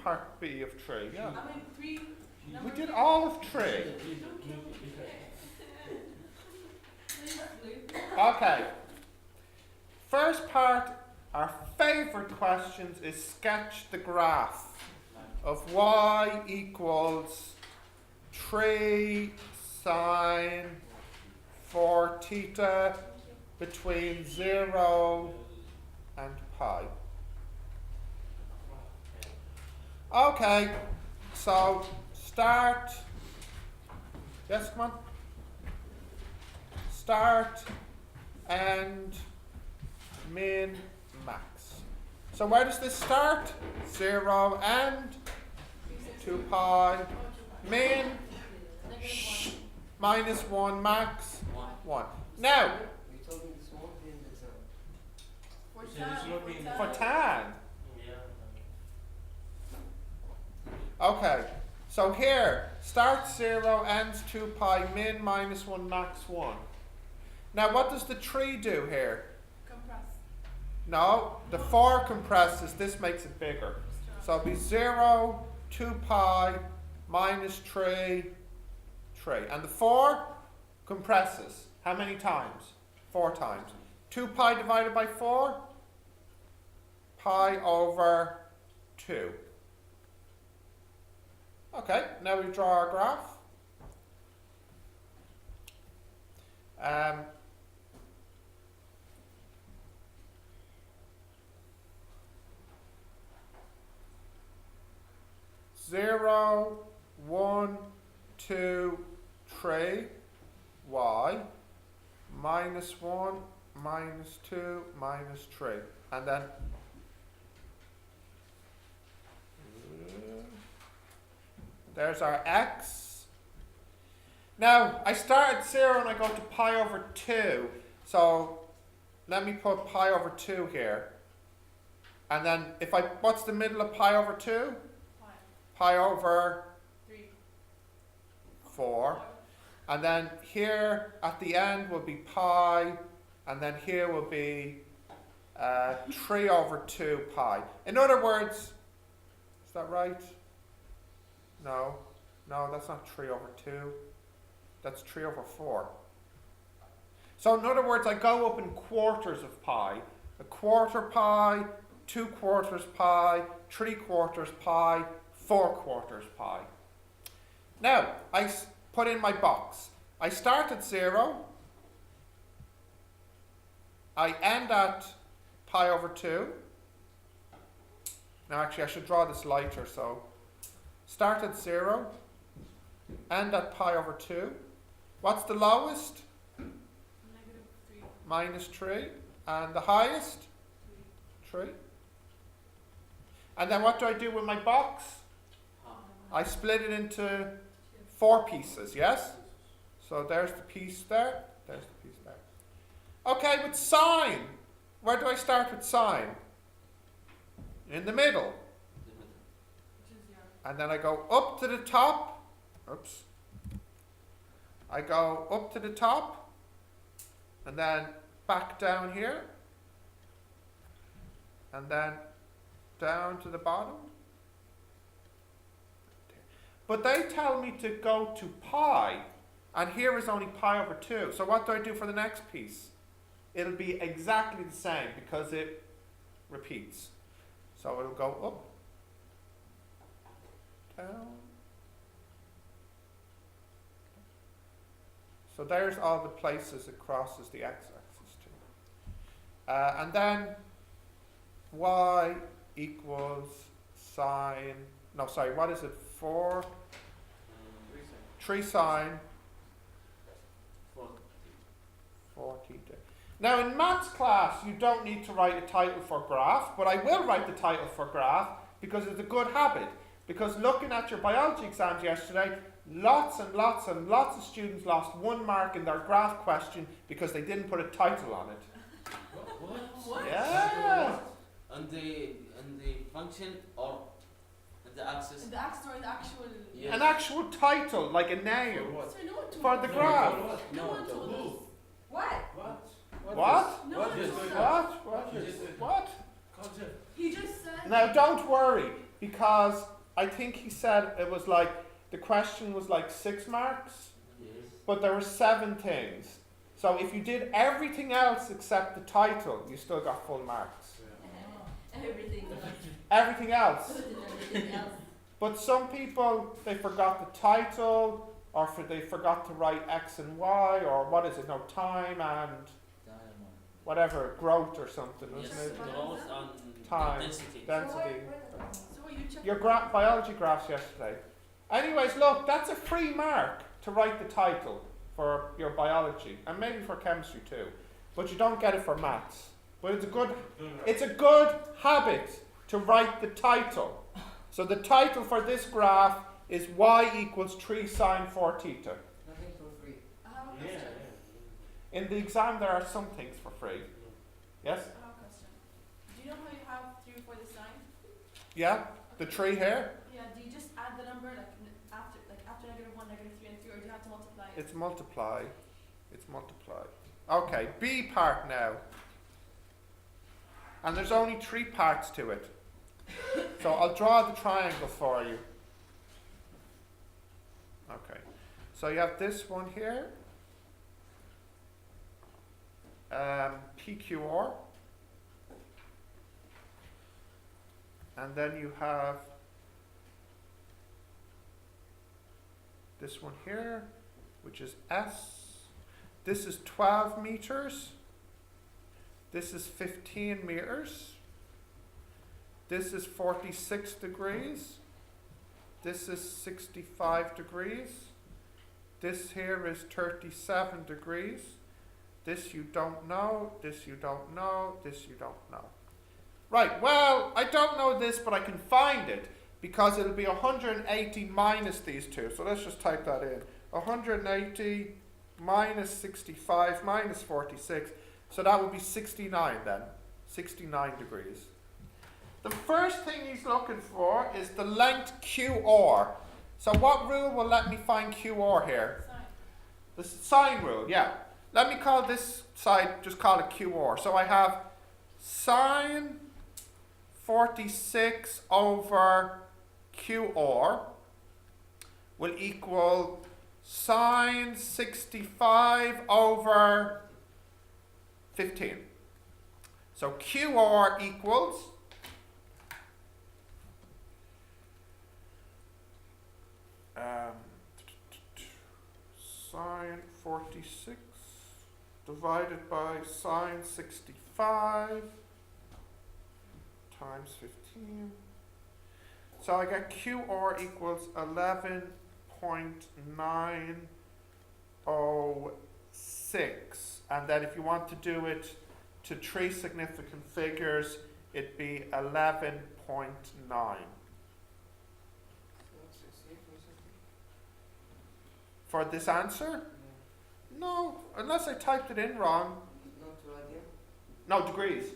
part B of 3? Yeah. I mean 3. We did all of 3. Okay. First part, our favourite questions is sketch the graph of y equals 3 sine 4 theta between 0 and pi. Okay, so start. Yes, come on. Start, end, min, max. So where does this start? 0, end, 2 pi, min, minus 1, max, 1. Now, for tan. Okay, so here, start 0, ends 2 pi, min, minus 1, max 1. Now what does the 3 do here? Compress. No, the 4 compresses, this makes it bigger. So it'll be 0, 2 pi, minus 3, 3. And the 4 compresses. How many times? 4 times. 2 pi divided by 4? Pi over 2. Okay, now we draw our graph. 0, 1, 2, 3, y, minus 1, minus 2, minus 3. And then there's our x. Now, I start at 0 and I go to pi over 2. So let me put pi over 2 here. And then if I, what's the middle of pi over 2? Pi over 3. 4. And then here at the end will be pi. And then here will be 3 over 2 pi. In other words, is that right? No, that's not 3 over 2. That's 3 over 4. So in other words, I go up in quarters of pi. 1/4 pi, 2/4 pi, 3/4 pi, 4/4 pi. Now, I put in my box. I start at 0. I end at pi over 2. Now actually I should draw this lighter, so start at 0, end at pi over 2. What's the lowest? -3. Minus 3. And the highest? 3. And then what do I do with my box? I split it into 4 pieces, yes? So there's the piece there, there's the piece there. Okay, with sine. Where do I start with sine? In the middle. And then I go up to the top. Oops. I go up to the top. And then back down here. And then down to the bottom. But they tell me to go to pi. And here is only pi over 2. So what do I do for the next piece? It'll be exactly the same because it repeats. So it'll go up, down. So there's all the places it crosses the x-axis to. And then y equals sine, no sorry, what is it, 4? 3 sine 4 theta. Now in maths class you don't need to write a title for graph, but I will write the title for graph because it's a good habit. Because looking at your biology exams yesterday, lots and lots and lots of students lost 1 mark in their graph question because they didn't put a title on it. What? Yeah. On the function or the axis? The axis or the actual. Yes. An actual title, like a name. So no one told For us. the graph. No one told us. What? What? No one told us. What? He just said. Now don't worry. because I think he said it was like, the question was like 6 marks, Yes. but there were 7 things. So if you did everything else except the title, you still got full marks. Everything. Everything else. Everything else. But some people, they forgot the title, or they forgot to write X and Y, or what is it, no, time and whatever, growth or something, Yes, isn't it? growth and Time. density. Density. So what you check? Your biology graphs yesterday. Anyways, look, that's a free mark to write the title for your biology, and maybe for chemistry too. But you don't get it for maths. But it's a good habit to write the title. So the title for this graph is y equals 3 sine 4 theta. Nothing for free. I have a Yeah, question. In the exam, there are some things for free. Yes? I have a question. Do you know how you have 3 before the sign? Yeah? The tree here? Yeah. Do you just add the number after -1, -3, and 3, or do you have to multiply it? It's multiply. It's multiply. Okay, B part now. And there's only 3 parts to it. So I'll draw the triangle for you. Okay. So you have this one here. PQR. And then you have this one here, which is S. This is 12 meters. This is 15 meters. This is 46 degrees. This is 65 degrees. This here is 37 degrees. This you don't know. This you don't know. This you don't know. Right, well, I don't know this, but I can find it because it'll be 180 minus these two. So let's just type that in. 180 minus 65 minus 46. So that would be 69 then. 69 degrees. The first thing he's looking for is the length QR. So what rule will let me find QR here? Sign. The sine rule, yeah. Let me call this side, just call it QR. So I have sine 46 over QR will equal sine 65 over 15. So QR equals sine 46 divided by sine 65 times 15. So I get QR equals 11.906. And then if you want to do it to 3 significant figures, it'd be 11.9. For this answer? No, unless I typed it in wrong. Not right here. No, degrees.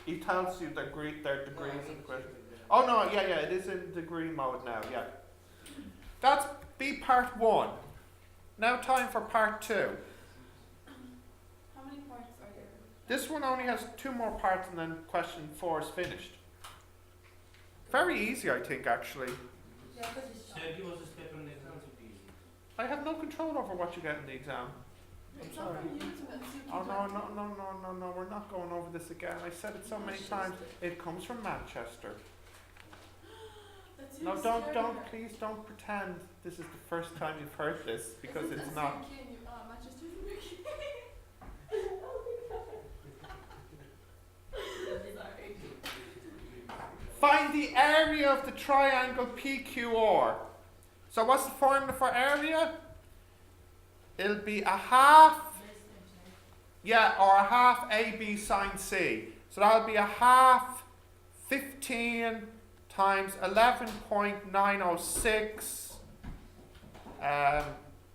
He tells you their degrees in the question. Oh no, yeah, it is in degree mode now, yeah. That's B part 1. Now time for part 2. How many parts are there? This one only has 2 more parts and then question 4 is finished. Very easy, I think, actually. Yeah, because it's So give us this paper in the exam to be easy. I have no control over what you get in the exam. It's sorry. not from you to see what you Oh do. no, we're not going over this again. I said it so many times. It comes from Manchester. That's No, really don't, scary. please don't pretend this is the first time you've heard this, because Isn't it's that not. same kid you- Manchester Sorry. Find the area of the triangle PQR. So what's the formula for area? It'll be a half, yeah, or a half AB sine C. So that'll be a half 15 times 11.906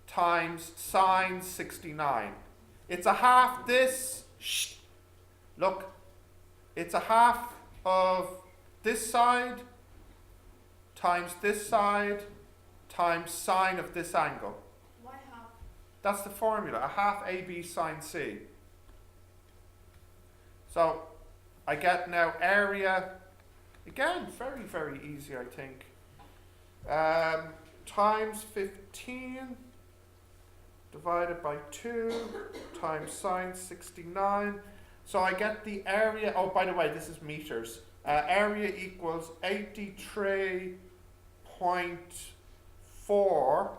times sine 69. It's a half this, look, it's a half of this side times this side times sine of this angle. Why half? That's the formula, a half AB sine C. So I get now area Again, very, very easy, I think. Times 15 divided by 2 times sine 69. So I get the area, oh, by the way, this is meters. Area equals 83.4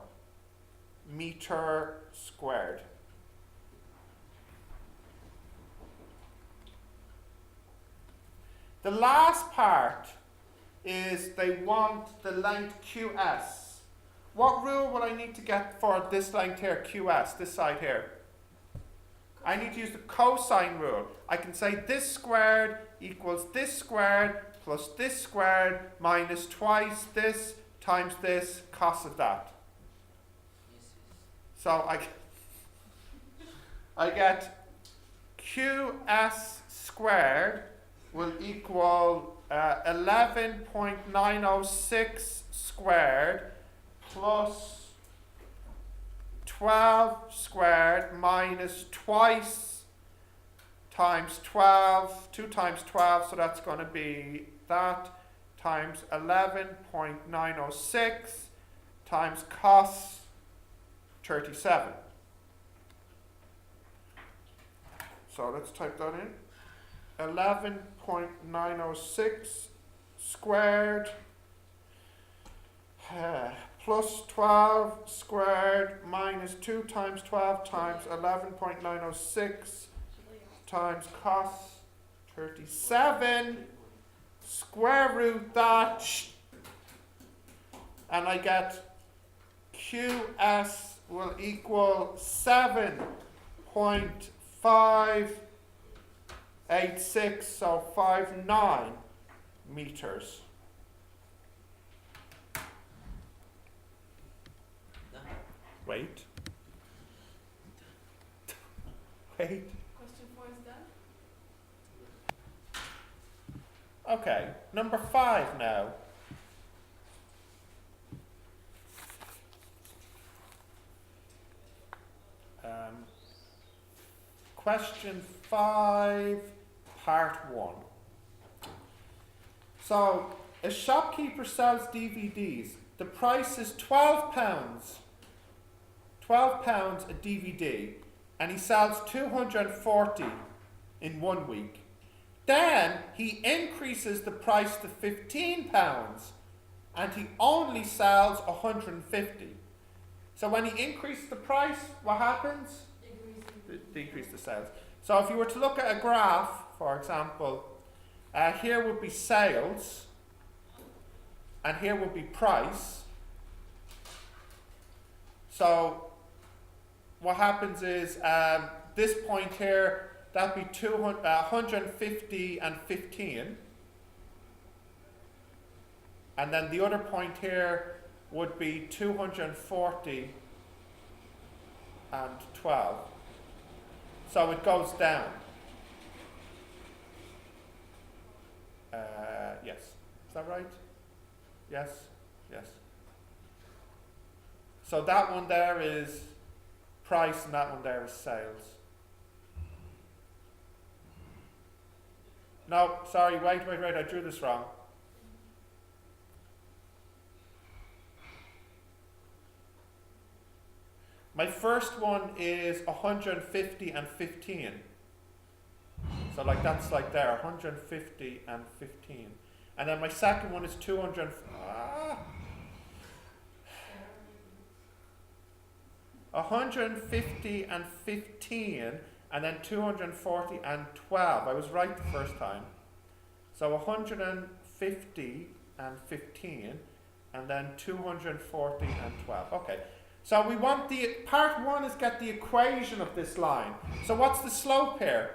meter squared. The last part is they want the length QS. What rule will I need to get for this length here, QS, this side here? I need to use the cosine rule. I can say this squared equals this squared plus this squared minus twice this times this cos of that. So I get QS squared will equal 11.906 squared plus 12 squared minus twice times 12, 2 times 12, so that's going to be that, times 11.906 times cos 37. So let's type that in. 11.906 squared plus 12 squared minus 2 times 12 times 11.906 times cos 37, square root that, and I get QS will equal 7.586, so 59 meters. Wait. Wait. Question 4 is done. Okay, number 5 now. Question 5, part 1. So, a shopkeeper sells DVDs. The price is £12. £12 a DVD, and he sells 240 in 1 week. Then he increases the price to £15, and he only sells 150. So when he increases the price, what happens? Decrease the sales. So if you were to look at a graph, for example, here would be sales, and here would be price. So what happens is this point here, that'd be 150 and 15. And then the other point here would be 240 and 12. So it goes down. Yes. Is that right? Yes? Yes. So that one there is price and that one there is sales. No, sorry, wait, I drew this wrong. My first one is 150 and 15. So like that's like there, 150 and 15. And then my second one is 150 and 15, and then 240 and 12. I was right the first time. So 150 and 15, and then 240 and 12. Okay. So we want the, part 1 is get the equation of this line. So what's the slope here?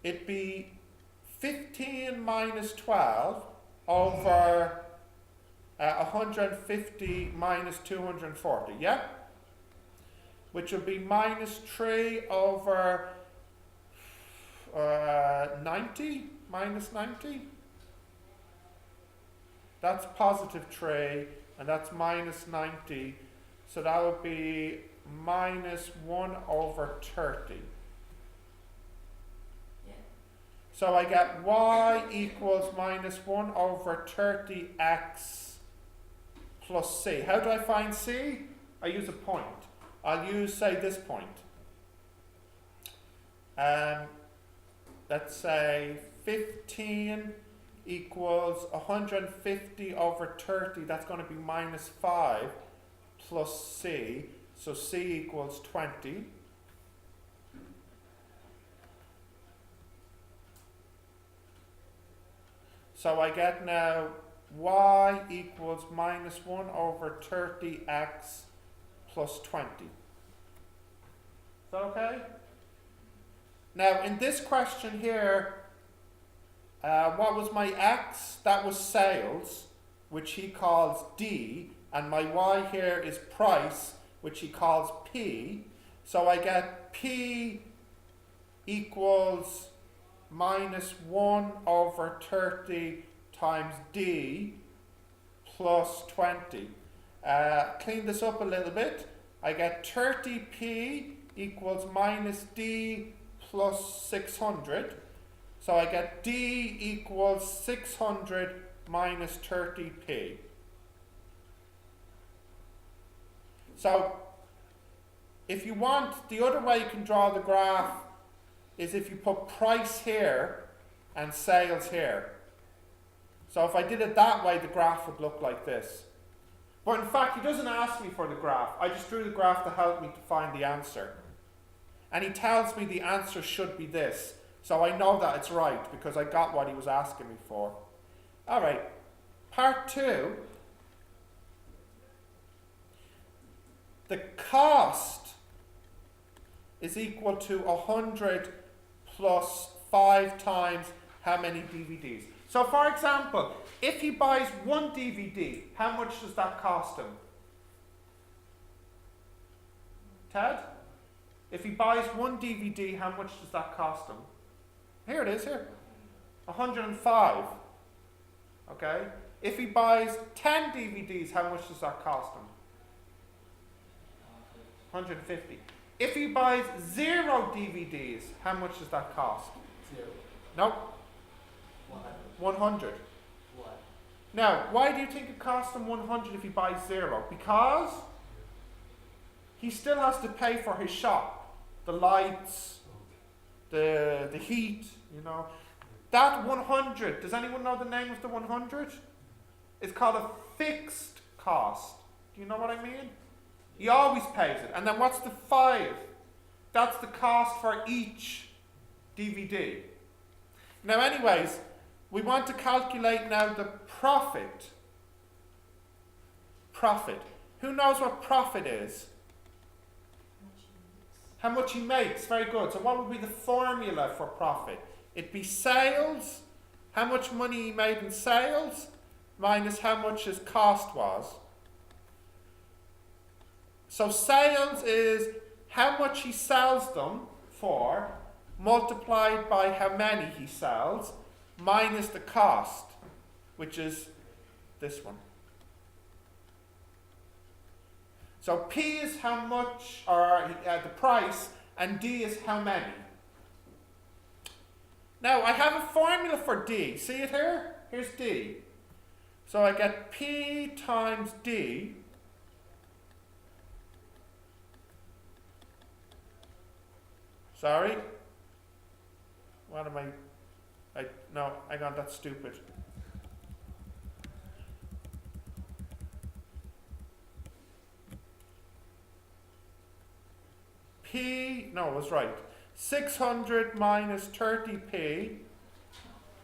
It'd be 15 minus 12 over 150 minus 240, yeah? Which would be minus 3 over 90, minus 90. That's positive 3, and that's minus 90. So that would be minus 1 over 30. Yeah. So I get y equals minus 1 over 30x plus c. How do I find c? I use a point. I'll use, say, this point. Let's say 15 equals 150 over 30. That's going to be minus 5 plus c. So c equals 20. So I get now y equals minus 1 over 30x plus 20. Is that okay? Now in this question here, what was my x? That was sales, which he calls D, and my y here is price, which he calls P. So I get P equals minus 1 over 30 times D plus 20. Clean this up a little bit. I get 30p equals minus D plus 600. So I get D equals 600 minus 30p. So if you want, the other way you can draw the graph is if you put price here and sales here. So if I did it that way, the graph would look like this. But in fact, he doesn't ask me for the graph. I just drew the graph to help me to find the answer. And he tells me the answer should be this. So I know that it's right because I got what he was asking me for. All right, part 2. The cost is equal to 100 plus 5 times how many DVDs. So for example, if he buys 1 DVD, how much does that cost him? Ted? If he buys 1 DVD, how much does that cost him? Here it is, here. 105. Okay? If he buys 10 DVDs, how much does that cost him? 150. If he buys 0 DVDs, how much does that cost? 0. Nope. 100. 100. Why? Now, why do you think it costs him 100 if he buys 0? Because he still has to pay for his shop, the lights, the heat, you know. That 100, does anyone know the name of the 100? It's called a fixed cost. Do you know what I mean? He always pays it. And then what's the 5? That's the cost for each DVD. Now anyways, we want to calculate now the profit. Profit. Who knows what profit is? How much he makes. Very good. So what would be the formula for profit? It'd be sales, how much money he made in sales, minus how much his cost was. So sales is how much he sells them for, multiplied by how many he sells, minus the cost, which is this one. So P is how much, or the price, and D is how many. Now I have a formula for D. See it here? Here's D. So I get P times D. Sorry? What am no, I got that stupid. P, no, it was right. 600 minus 30p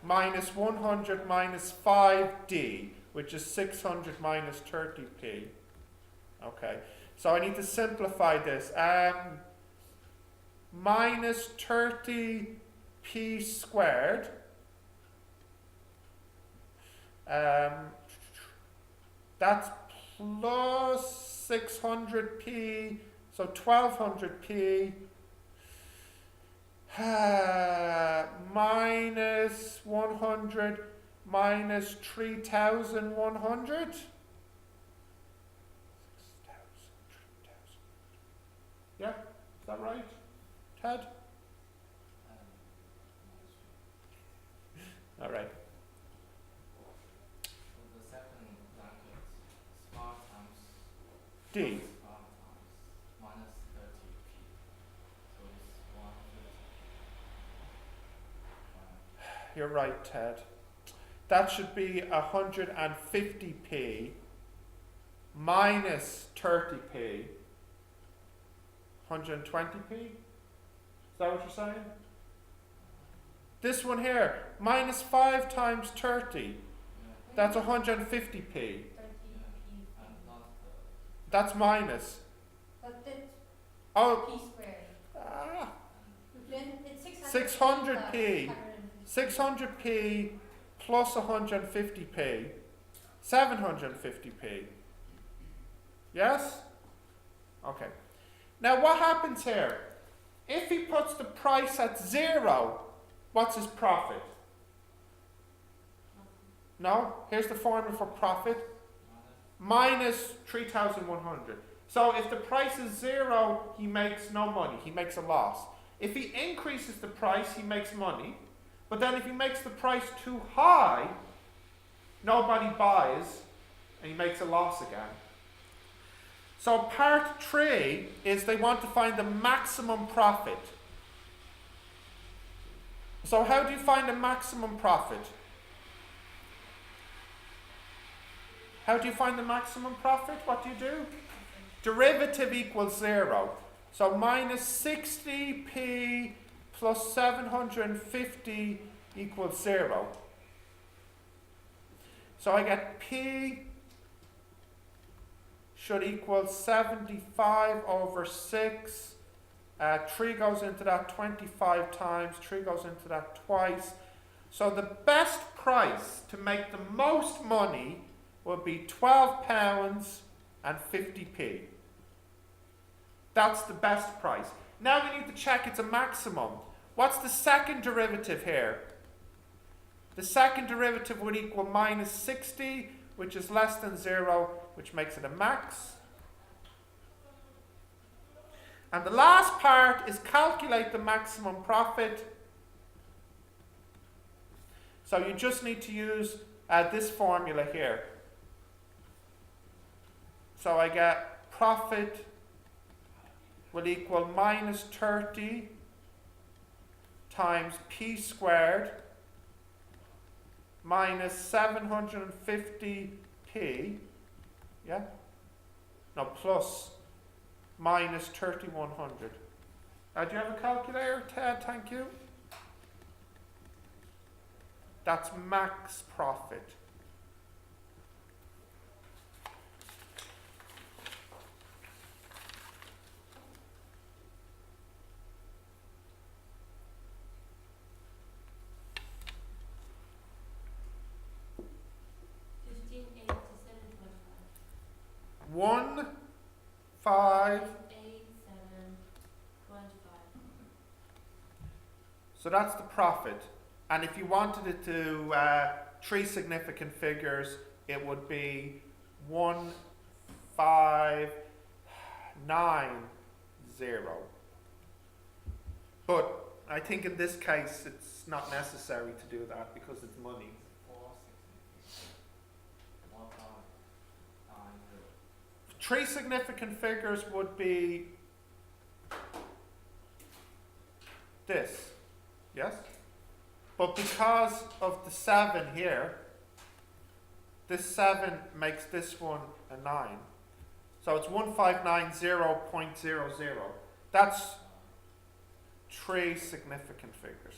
minus 100 minus 5d, which is 600 minus 30p. Okay, so I need to simplify this. Minus 30p squared. That's plus 600p, so 1200p. Minus 100 minus 3,100. Yeah, is that right, Ted? D. Times minus 30p. So it's 150. You're right, Ted. That should be 150p minus 30p. 120p? Is that what you're saying? This one here, minus 5 times 30. Yeah. That's 150p. 30p. And not the. That's minus. But that's Oh, p squared. ah, Then it's 600p. 600p plus 150p. 750p. Yes? Okay. Now what happens here? If he puts the price at 0, what's his profit? No? Here's the formula for profit. Minus 3,100. So if the price is 0, he makes no money. He makes a loss. If he increases the price, he makes money. But then if he makes the price too high, nobody buys, and he makes a loss again. So part 3 is they want to find the maximum profit. So how do you find the maximum profit? How do you find the maximum profit? What do you do? Derivative equals 0. So minus 60p plus 750 equals 0. So I get p should equal 75 over 6. 3 goes into that 25 times. 3 goes into that twice. So the best price to make the most money would be £12 and 50p. That's the best price. Now we need to check it's a maximum. What's the second derivative here? The second derivative would equal minus 60, which is less than 0, which makes it a max. And the last part is calculate the maximum profit. So you just need to use this formula here. So I get profit will equal minus 30 times p squared minus 750p, yeah? No, plus minus 3,100. Do you have a calculator, Ted? Thank you. That's max profit. One, 5. So that's the profit. And if you wanted it to 3 significant figures, it would be 1590. But I think in this case it's not necessary to do that because it's money. 3 significant figures would be this, yes? But because of the 7 here, this 7 makes this one a 9. So it's 1590.00. That's 3 significant figures.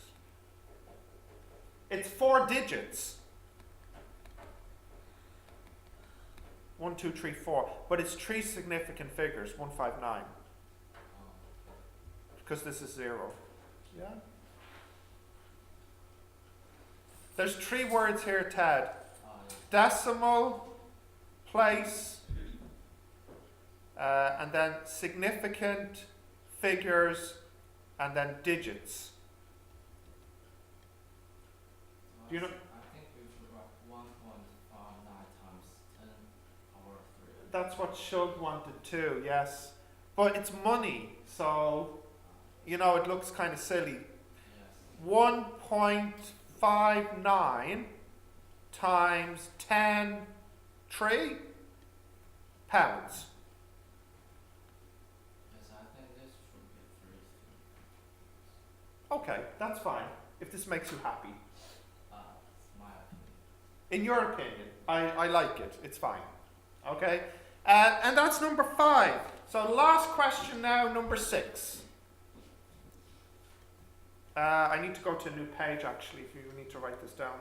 It's 4 digits. 1, 2, 3, 4. But it's 3 significant figures, 159. Because this is 0. Yeah? There's 3 words here, Ted. Decimal, place, and then significant figures, and then digits. Do you know? I think we should write 1.59 times 10 power 3. That's what Shug wanted too, yes. But it's money, so, you know, it looks kind of silly. Yes. 1.59 times 10 £3. Okay, that's fine. If this makes you happy. It's my opinion. In your opinion, I like it. It's fine. Okay? And that's number 5. So last question now, number 6. I need to go to a new page actually if you need to write this down.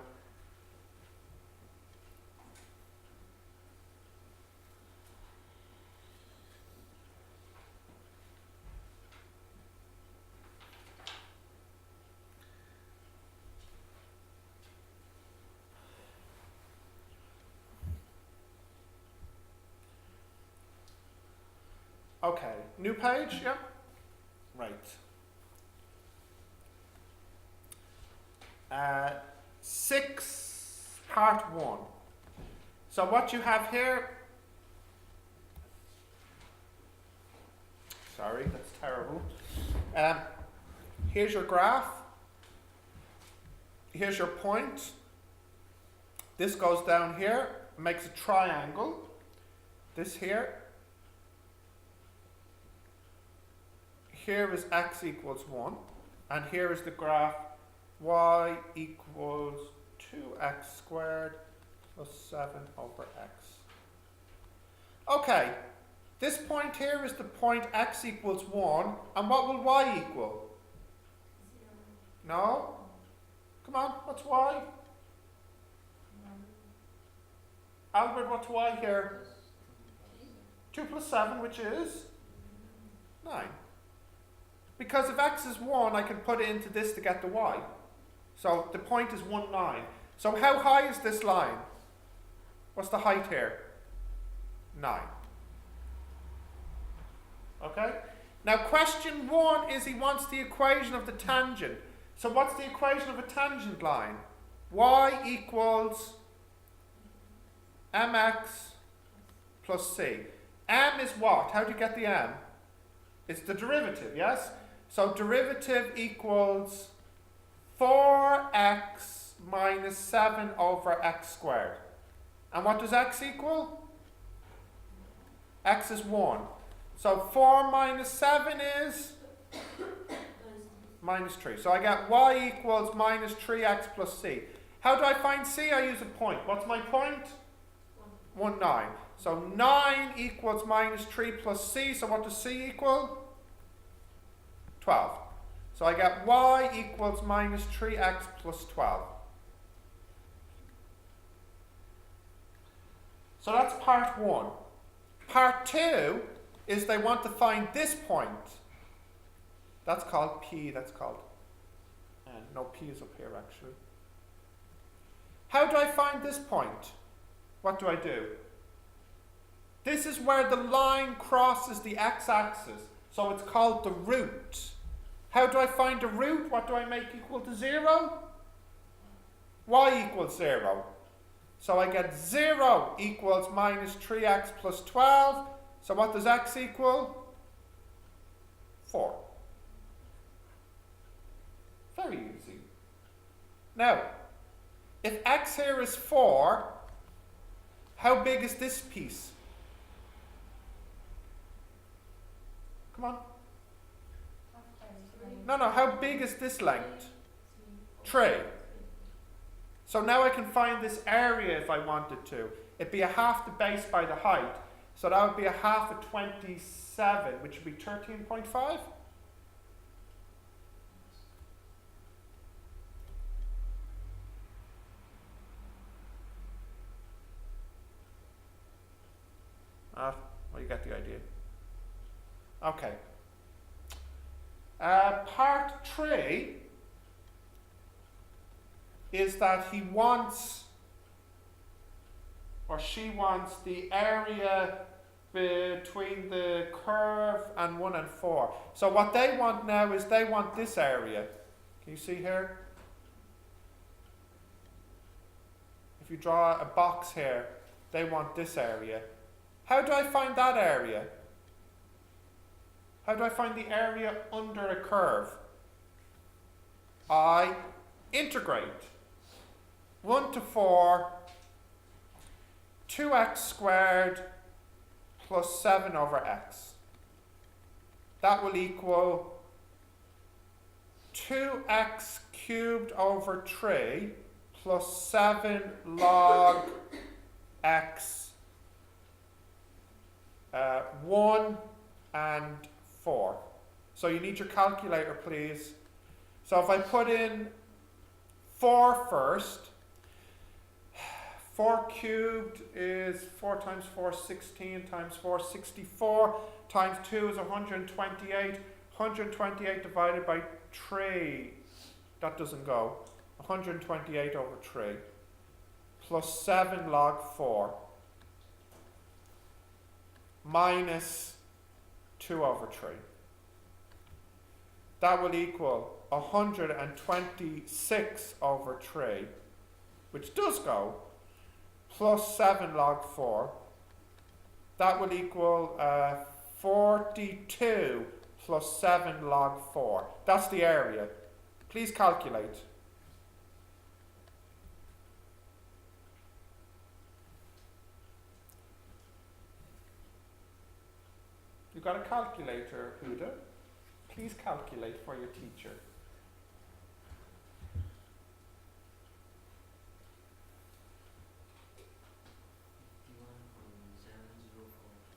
Okay, new page, yep. Right. 6, part 1. So what you have here, sorry, that's terrible. Here's your graph. Here's your point. This goes down here, makes a triangle. This here. Here is x equals 1, and here is the graph y equals 2x squared plus 7 over x. Okay, this point here is the point x equals 1, and what will y equal? 0. No? Come on, what's y? Albert, what's y here? 2 plus 7, which is 9. Because if x is 1, I can put it into this to get the y. So the point is 1, 9. So how high is this line? What's the height here? 9. Okay? Now question 1 is he wants the equation of the tangent. So what's the equation of a tangent line? Y equals mx plus c. M is what? How do you get the m? It's the derivative, yes? So derivative equals 4x minus 7 over x squared. And what does x equal? X is 1. So 4 minus 7 is minus 3. So I get y equals minus 3x plus c. How do I find c? I use a point. What's my point? 1, 9. So 9 equals minus 3 plus c. So what does c equal? 12. So I get y equals minus 3x plus 12. So that's part 1. Part 2 is they want to find this point. That's called P, that's called. No, P is up here actually. How do I find this point? What do I do? This is where the line crosses the x-axis. So it's called the root. How do I find the root? What do I make equal to 0? Y equals 0. So I get 0 equals minus 3x plus 12. So what does x equal? 4. Very easy. Now, if x here is 4, how big is this piece? Come on. No, how big is this length? 3. So now I can find this area if I wanted to. It'd be a half the base by the height. So that would be a half of 27, which would be 13.5. Well, you get the idea. Okay. Part 3 is that he wants, or she wants, the area between the curve and 1 and 4. So what they want now is they want this area. Can you see here? If you draw a box here, they want this area. How do I find that area? How do I find the area under a curve? I integrate 1 to 4, 2x squared plus 7 over x. That will equal 2x cubed over 3 plus 7 log x 1 and 4. So you need your calculator, please. So if I put in 4 first, 4 cubed is 4 times 4, 16 times 4, 64 times 2 is 128. 128 divided by 3, that doesn't go. 128 over 3 plus 7 log 4 minus 2 over 3. That will equal 126 over 3, which does go, plus 7 log 4. That will equal 42 plus 7 log 4. That's the area. Please calculate. You got a calculator, Huda? Please calculate for your teacher.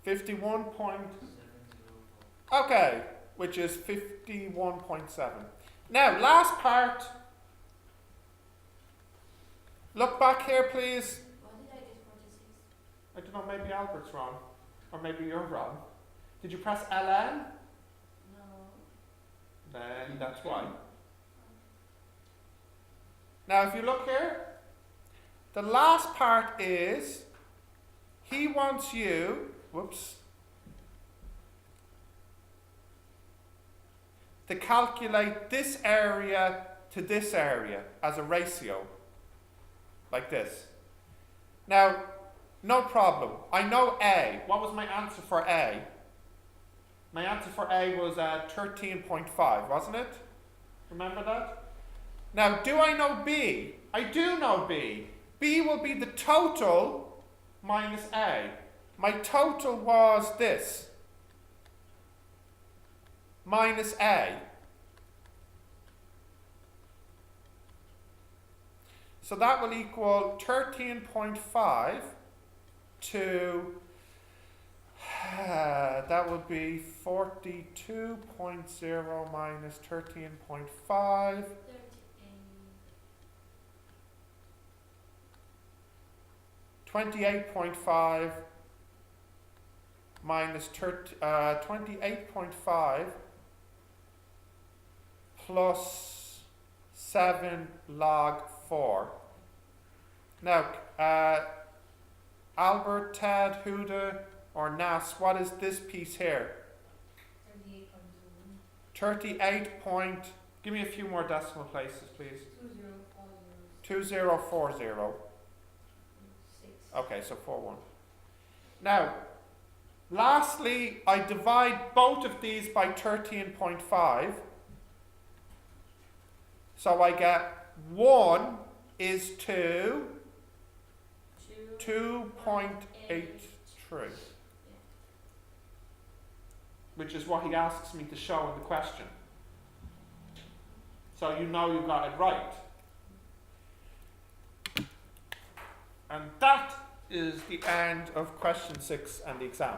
$51 point. Okay, which is 51.7. Now, last part. Look back here, please. Why did I get 46? I don't know, maybe Albert's wrong. Or maybe you're wrong. Did you press LN? No. Then that's why. Now, if you look here, the last part is he wants you, to calculate this area to this area as a ratio, like this. Now, no problem. I know A. What was my answer for A? My answer for A was 13.5, wasn't it? Remember that? Now, do I know B? I do know B. B will be the total minus A. My total was this, minus A. So that will equal 13.5 to, that would be 42.0 minus 13.5. 28.5 minus 28.5 plus 7 log 4. Now, Albert, Ted, Huda, or Nas, what is this piece here? 38 point, give me a few more decimal places, please. 2040. 6. Okay, so 41. Now, lastly, I divide both of these by 13.5. So I get 1 is to 2.83, which is what he asks me to show in the question. So you know you got it right. And that is the end of question 6 and the exam.